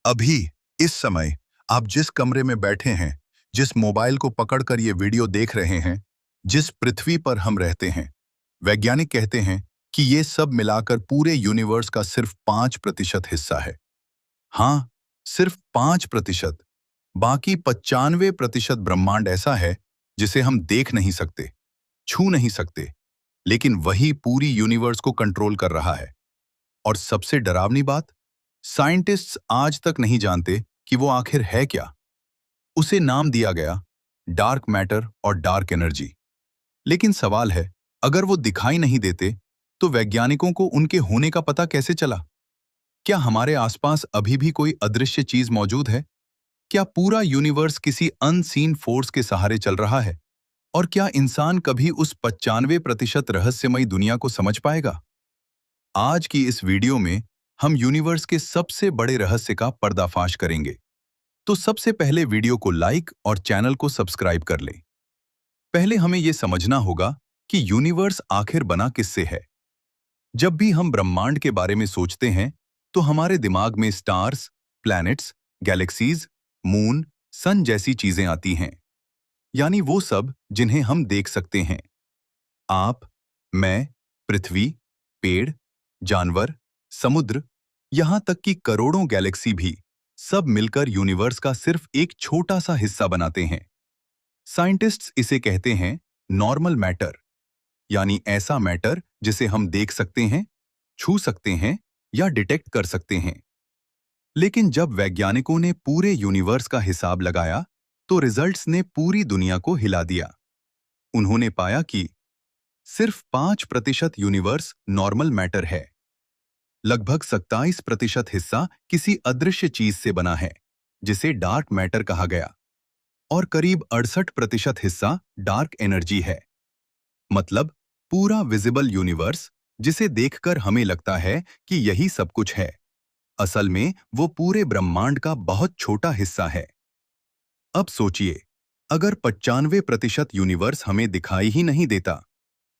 अभी इस समय आप जिस कमरे में बैठे हैं, जिस मोबाइल को पकड़कर ये वीडियो देख रहे हैं, जिस पृथ्वी पर हम रहते हैं, वैज्ञानिक कहते हैं कि ये सब मिलाकर पूरे यूनिवर्स का सिर्फ 5% हिस्सा है। हाँ, सिर्फ 5%। बाकी 95% ब्रह्मांड ऐसा है जिसे हम देख नहीं सकते, छू नहीं सकते, लेकिन वही पूरी यूनिवर्स को कंट्रोल कर रहा है। और सबसे डरावनी बात, साइंटिस्ट्स आज तक नहीं जानते कि वो आखिर है क्या। उसे नाम दिया गया डार्क मैटर और डार्क एनर्जी। लेकिन सवाल है, अगर वो दिखाई नहीं देते तो वैज्ञानिकों को उनके होने का पता कैसे चला? क्या हमारे आसपास अभी भी कोई अदृश्य चीज मौजूद है? क्या पूरा यूनिवर्स किसी अनसीन फोर्स के सहारे चल रहा है? और क्या इंसान कभी उस 95% रहस्यमयी दुनिया को समझ पाएगा? आज की इस वीडियो में हम यूनिवर्स के सबसे बड़े रहस्य का पर्दाफाश करेंगे। तो सबसे पहले वीडियो को लाइक और चैनल को सब्सक्राइब कर लें। पहले हमें यह समझना होगा कि यूनिवर्स आखिर बना किससे है। जब भी हम ब्रह्मांड के बारे में सोचते हैं तो हमारे दिमाग में स्टार्स, प्लैनेट्स, गैलेक्सीज, मून, सन जैसी चीजें आती हैं। यानी वो सब जिन्हें हम देख सकते हैं। आप, मैं, पृथ्वी, पेड़, जानवर, समुद्र, यहां तक कि करोड़ों गैलेक्सी भी सब मिलकर यूनिवर्स का सिर्फ एक छोटा सा हिस्सा बनाते हैं। साइंटिस्ट्स इसे कहते हैं नॉर्मल मैटर, यानी ऐसा मैटर जिसे हम देख सकते हैं, छू सकते हैं या डिटेक्ट कर सकते हैं। लेकिन जब वैज्ञानिकों ने पूरे यूनिवर्स का हिसाब लगाया तो रिजल्ट्स ने पूरी दुनिया को हिला दिया। उन्होंने पाया कि सिर्फ 5% यूनिवर्स नॉर्मल मैटर है, लगभग 27% हिस्सा किसी अदृश्य चीज से बना है जिसे डार्क मैटर कहा गया, और करीब 68% हिस्सा डार्क एनर्जी है। मतलब पूरा विजिबल यूनिवर्स, जिसे देखकर हमें लगता है कि यही सब कुछ है, असल में वो पूरे ब्रह्मांड का बहुत छोटा हिस्सा है। अब सोचिए, अगर 95% यूनिवर्स हमें दिखाई ही नहीं देता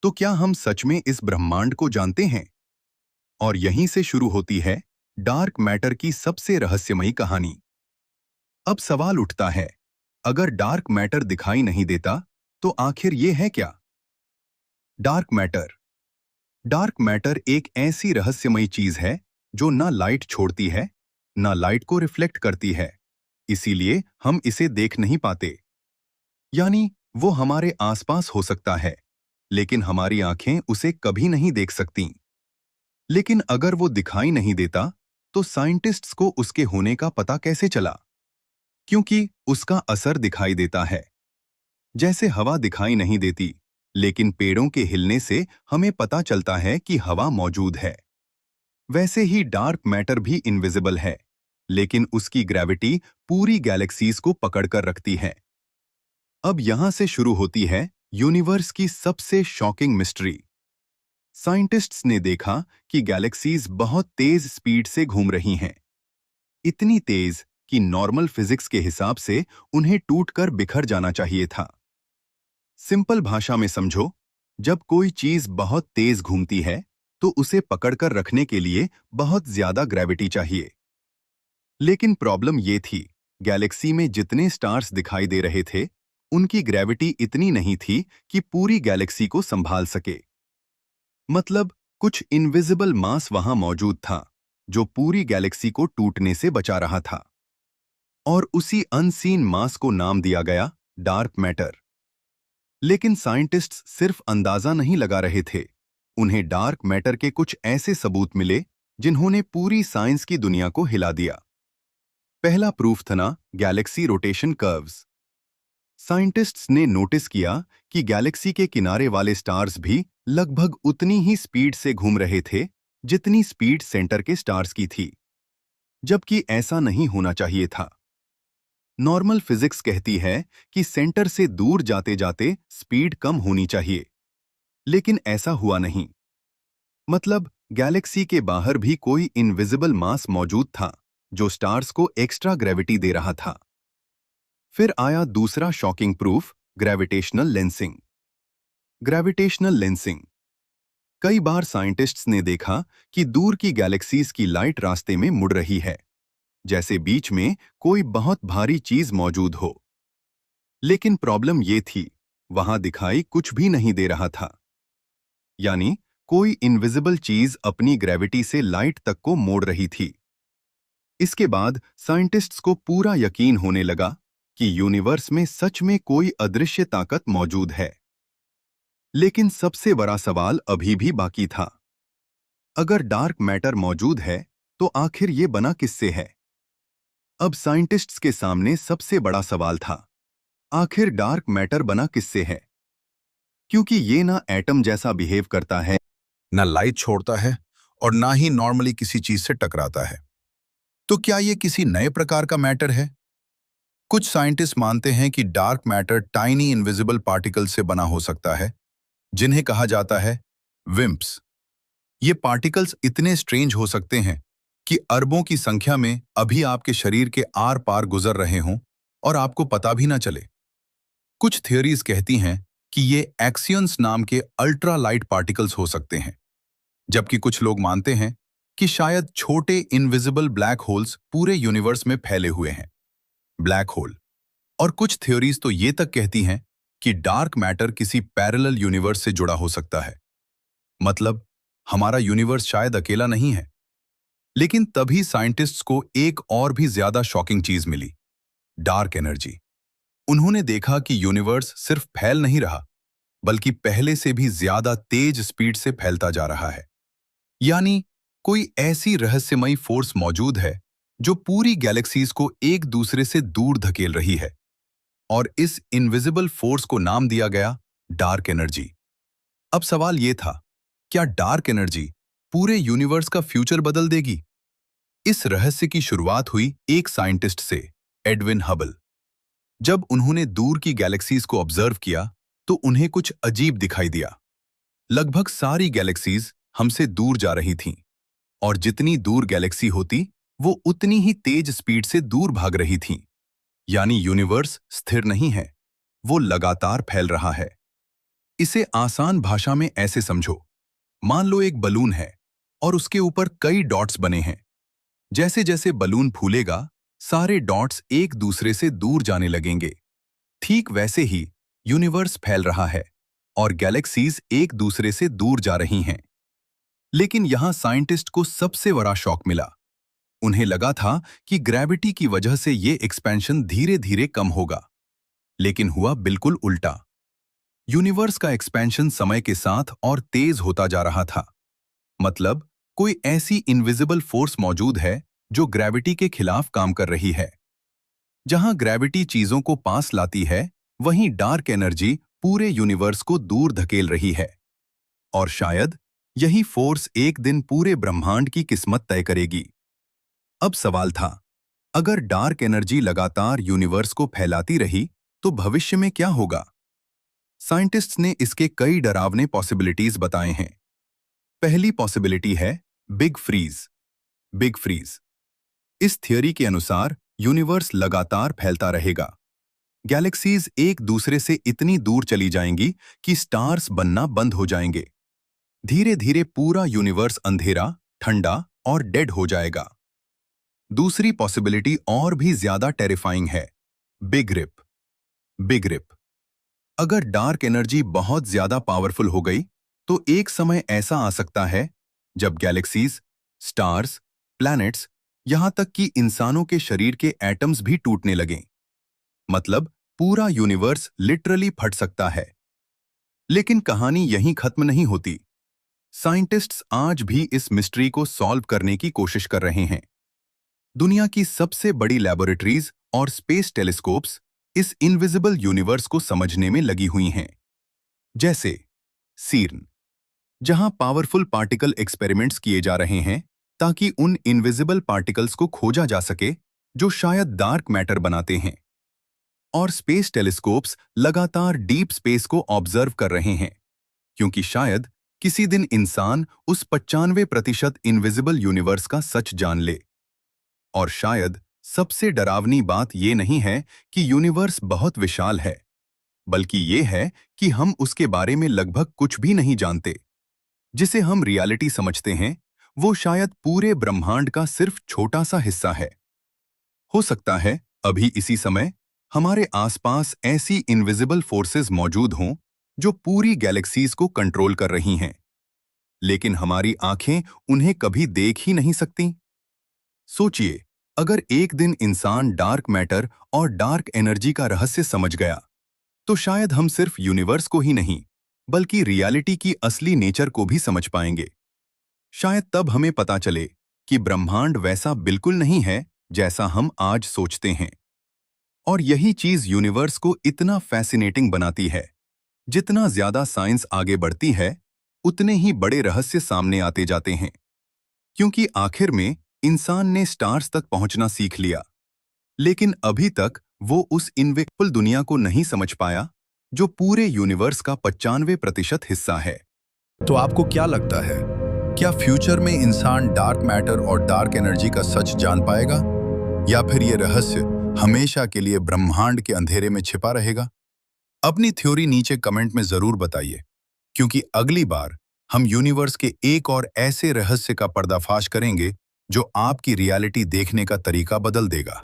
तो क्या हम सच में इस ब्रह्मांड को जानते हैं? और यहीं से शुरू होती है डार्क मैटर की सबसे रहस्यमयी कहानी। अब सवाल उठता है, अगर डार्क मैटर दिखाई नहीं देता तो आखिर ये है क्या? Dark matter. डार्क मैटर एक ऐसी रहस्यमयी चीज है जो ना लाइट छोड़ती है, ना लाइट को रिफ्लेक्ट करती है, इसीलिए हम इसे देख नहीं पाते। यानी वो हमारे आसपास हो सकता है, लेकिन हमारी आंखें उसे कभी नहीं देख सकती। लेकिन अगर वो दिखाई नहीं देता तो साइंटिस्ट्स को उसके होने का पता कैसे चला? क्योंकि उसका असर दिखाई देता है। जैसे हवा दिखाई नहीं देती, लेकिन पेड़ों के हिलने से हमें पता चलता है कि हवा मौजूद है। वैसे ही डार्क मैटर भी इनविजिबल है, लेकिन उसकी ग्रेविटी पूरी गैलेक्सीज को पकड़कर रखती है। अब यहां से शुरू होती है यूनिवर्स की सबसे शॉकिंग मिस्ट्री। साइंटिस्ट्स ने देखा कि गैलेक्सीज बहुत तेज स्पीड से घूम रही हैं। इतनी तेज कि नॉर्मल फिजिक्स के हिसाब से उन्हें टूटकर बिखर जाना चाहिए था। सिंपल भाषा में समझो, जब कोई चीज बहुत तेज घूमती है तो उसे पकड़कर रखने के लिए बहुत ज्यादा ग्रेविटी चाहिए। लेकिन प्रॉब्लम ये थी, गैलेक्सी में जितने स्टार्स दिखाई दे रहे थे, उनकी ग्रेविटी इतनी नहीं थी कि पूरी गैलेक्सी को संभाल सके। मतलब कुछ इनविजिबल मास वहां मौजूद था जो पूरी गैलेक्सी को टूटने से बचा रहा था। और उसी अनसीन मास को नाम दिया गया डार्क मैटर। लेकिन साइंटिस्ट्स सिर्फ अंदाजा नहीं लगा रहे थे, उन्हें डार्क मैटर के कुछ ऐसे सबूत मिले जिन्होंने पूरी साइंस की दुनिया को हिला दिया। पहला प्रूफ था गैलेक्सी रोटेशन कर्व्स। साइंटिस्ट्स ने नोटिस किया कि गैलेक्सी के किनारे वाले स्टार्स भी लगभग उतनी ही स्पीड से घूम रहे थे जितनी स्पीड सेंटर के स्टार्स की थी, जबकि ऐसा नहीं होना चाहिए था। नॉर्मल फिजिक्स कहती है कि सेंटर से दूर जाते जाते स्पीड कम होनी चाहिए, लेकिन ऐसा हुआ नहीं। मतलब गैलेक्सी के बाहर भी कोई इनविजिबल मास मौजूद था जो स्टार्स को एक्स्ट्रा ग्रेविटी दे रहा था। फिर आया दूसरा shocking proof, gravitational lensing. Gravitational lensing. कई बार साइंटिस्ट्स ने देखा कि दूर की गैलेक्सीज की लाइट रास्ते में मुड़ रही है। जैसे बीच में कोई बहुत भारी चीज मौजूद हो। लेकिन प्रॉब्लम ये थी, वहां दिखाई कुछ भी नहीं दे रहा था। यानी कोई इनविजिबल चीज अपनी ग्रेविटी से लाइट तक को मोड़ रही थी। इसके बाद साइंटिस्ट्स को पूरा यकीन होने लगा कि यूनिवर्स में सच में कोई अदृश्य ताकत मौजूद है। लेकिन सबसे बड़ा सवाल अभी भी बाकी था। अगर डार्क मैटर मौजूद है, तो आखिर ये बना किससे है? अब साइंटिस्ट्स के सामने सबसे बड़ा सवाल था, आखिर डार्क मैटर बना किससे है? क्योंकि ये ना एटम जैसा बिहेव करता है, ना लाइट छोड़ता है और ना ही नॉर्मली किसी चीज से टकराता है। तो क्या ये किसी नए प्रकार का मैटर है? कुछ साइंटिस्ट मानते हैं कि dark matter tiny invisible particle से बना हो सकता है, जिन्हें कहा जाता है विम्प्स। ये पार्टिकल्स इतने स्ट्रेंज हो सकते हैं कि अरबों की संख्या में अभी आपके शरीर के आर पार गुजर रहे हों और आपको पता भी ना चले। कुछ थ्योरीज कहती हैं कि ये एक्सियंस नाम के अल्ट्रा लाइट पार्टिकल्स हो सकते हैं, जबकि कुछ लोग मानते हैं कि शायद छोटे इनविजिबल ब्लैक होल्स पूरे यूनिवर्स में फैले हुए हैं। Black hole. और कुछ थ्योरीज तो ये तक कहती हैं कि डार्क मैटर किसी पैरेलल यूनिवर्स से जुड़ा हो सकता है। मतलब हमारा यूनिवर्स शायद अकेला नहीं है। लेकिन तभी साइंटिस्ट्स को एक और भी ज्यादा शॉकिंग चीज मिली, डार्क एनर्जी। उन्होंने देखा कि यूनिवर्स सिर्फ फैल नहीं रहा, बल्कि पहले से भी ज्यादा तेज स्पीड से फैलता जा रहा है। यानी कोई ऐसी रहस्यमयी फोर्स मौजूद है जो पूरी गैलेक्सीज को एक दूसरे से दूर धकेल रही है। और इस इनविजिबल फोर्स को नाम दिया गया डार्क एनर्जी। अब सवाल यह था, क्या डार्क एनर्जी पूरे यूनिवर्स का फ्यूचर बदल देगी? इस रहस्य की शुरुआत हुई एक साइंटिस्ट से, एडविन हबल। जब उन्होंने दूर की गैलेक्सीज को ऑब्जर्व किया, तो उन्हें कुछ अजीब दिखाई दिया। लगभग सारी गैलेक्सीज हमसे दूर जा रही थीं, और जितनी दूर गैलेक्सी होती, वो उतनी ही तेज स्पीड से दूर भाग रही थीं। यानी यूनिवर्स स्थिर नहीं है, वो लगातार फैल रहा है। इसे आसान भाषा में ऐसे समझो, मान लो एक बलून है और उसके ऊपर कई डॉट्स बने हैं। जैसे जैसे बलून फूलेगा, सारे डॉट्स एक दूसरे से दूर जाने लगेंगे। ठीक वैसे ही यूनिवर्स फैल रहा है और गैलेक्सीज एक दूसरे से दूर जा रही हैं। लेकिन यहां साइंटिस्ट को सबसे बड़ा शॉक मिला। उन्हें लगा था कि ग्रेविटी की वजह से ये एक्सपेंशन धीरे धीरे कम होगा, लेकिन हुआ बिल्कुल उल्टा। यूनिवर्स का एक्सपेंशन समय के साथ और तेज होता जा रहा था। मतलब कोई ऐसी इनविजिबल फोर्स मौजूद है जो ग्रेविटी के खिलाफ काम कर रही है। जहां ग्रेविटी चीजों को पास लाती है, वहीं डार्क एनर्जी पूरे यूनिवर्स को दूर धकेल रही है। और शायद यही फोर्स एक दिन पूरे ब्रह्मांड की किस्मत तय करेगी। अब सवाल था, अगर डार्क एनर्जी लगातार यूनिवर्स को फैलाती रही, तो भविष्य में क्या होगा? साइंटिस्ट्स ने इसके कई डरावने पॉसिबिलिटीज बताए हैं। पहली पॉसिबिलिटी है बिग फ्रीज। Big freeze. इस थियरी के अनुसार यूनिवर्स लगातार फैलता रहेगा। गैलेक्सीज एक दूसरे से इतनी दूर चली जाएंगी कि स्टार्स बनना बंद हो जाएंगे। धीरे धीरे पूरा यूनिवर्स अंधेरा, ठंडा और डेड हो जाएगा। दूसरी पॉसिबिलिटी और भी ज्यादा टेरिफाइंग है, बिग रिप। Big rip. अगर डार्क एनर्जी बहुत ज्यादा पावरफुल हो गई, तो एक समय ऐसा आ सकता है जब गैलेक्सीज, स्टार्स, प्लैनेट्स, यहां तक कि इंसानों के शरीर के एटम्स भी टूटने लगें। मतलब पूरा यूनिवर्स लिटरली फट सकता है। लेकिन कहानी यहीं खत्म नहीं होती। साइंटिस्ट्स आज भी इस मिस्ट्री को सॉल्व करने की कोशिश कर रहे हैं। दुनिया की सबसे बड़ी लैबोरेटरीज और स्पेस टेलीस्कोप्स इस इनविजिबल यूनिवर्स को समझने में लगी हुई हैं। जैसे सीर्न, जहां पावरफुल पार्टिकल एक्सपेरिमेंट्स किए जा रहे हैं ताकि उन इनविजिबल पार्टिकल्स को खोजा जा सके जो शायद डार्क मैटर बनाते हैं। और स्पेस टेलीस्कोप्स लगातार डीप स्पेस को ऑब्जर्व कर रहे हैं, क्योंकि शायद किसी दिन इंसान उस 95% इनविजिबल यूनिवर्स का सच जान ले। और शायद सबसे डरावनी बात यह नहीं है कि यूनिवर्स बहुत विशाल है, बल्कि ये है कि हम उसके बारे में लगभग कुछ भी नहीं जानते। जिसे हम रियलिटी समझते हैं, वो शायद पूरे ब्रह्मांड का सिर्फ छोटा सा हिस्सा है। हो सकता है अभी इसी समय हमारे आसपास ऐसी इनविजिबल फोर्सेस मौजूद हों जो पूरी गैलेक्सीज को कंट्रोल कर रही हैं, लेकिन हमारी आंखें उन्हें कभी देख ही नहीं सकती। सोचिए, अगर एक दिन इंसान डार्क मैटर और डार्क एनर्जी का रहस्य समझ गया, तो शायद हम सिर्फ यूनिवर्स को ही नहीं, बल्कि रियलिटी की असली नेचर को भी समझ पाएंगे। शायद तब हमें पता चले कि ब्रह्मांड वैसा बिल्कुल नहीं है जैसा हम आज सोचते हैं। और यही चीज यूनिवर्स को इतना फैसिनेटिंग बनाती है। जितना ज्यादा साइंस आगे बढ़ती है, उतने ही बड़े रहस्य सामने आते जाते हैं। क्योंकि आखिर में इंसान ने स्टार्स तक पहुंचना सीख लिया, लेकिन अभी तक वो उस इनविजिबल दुनिया को नहीं समझ पाया जो पूरे यूनिवर्स का 95% हिस्सा है। तो आपको क्या लगता है, क्या फ्यूचर में इंसान डार्क मैटर और डार्क एनर्जी का सच जान पाएगा, या फिर ये रहस्य हमेशा के लिए ब्रह्मांड के अंधेरे में छिपा रहेगा? अपनी थ्योरी नीचे कमेंट में जरूर बताइए, क्योंकि अगली बार हम यूनिवर्स के एक और ऐसे रहस्य का पर्दाफाश करेंगे जो आपकी रियलिटी देखने का तरीका बदल देगा।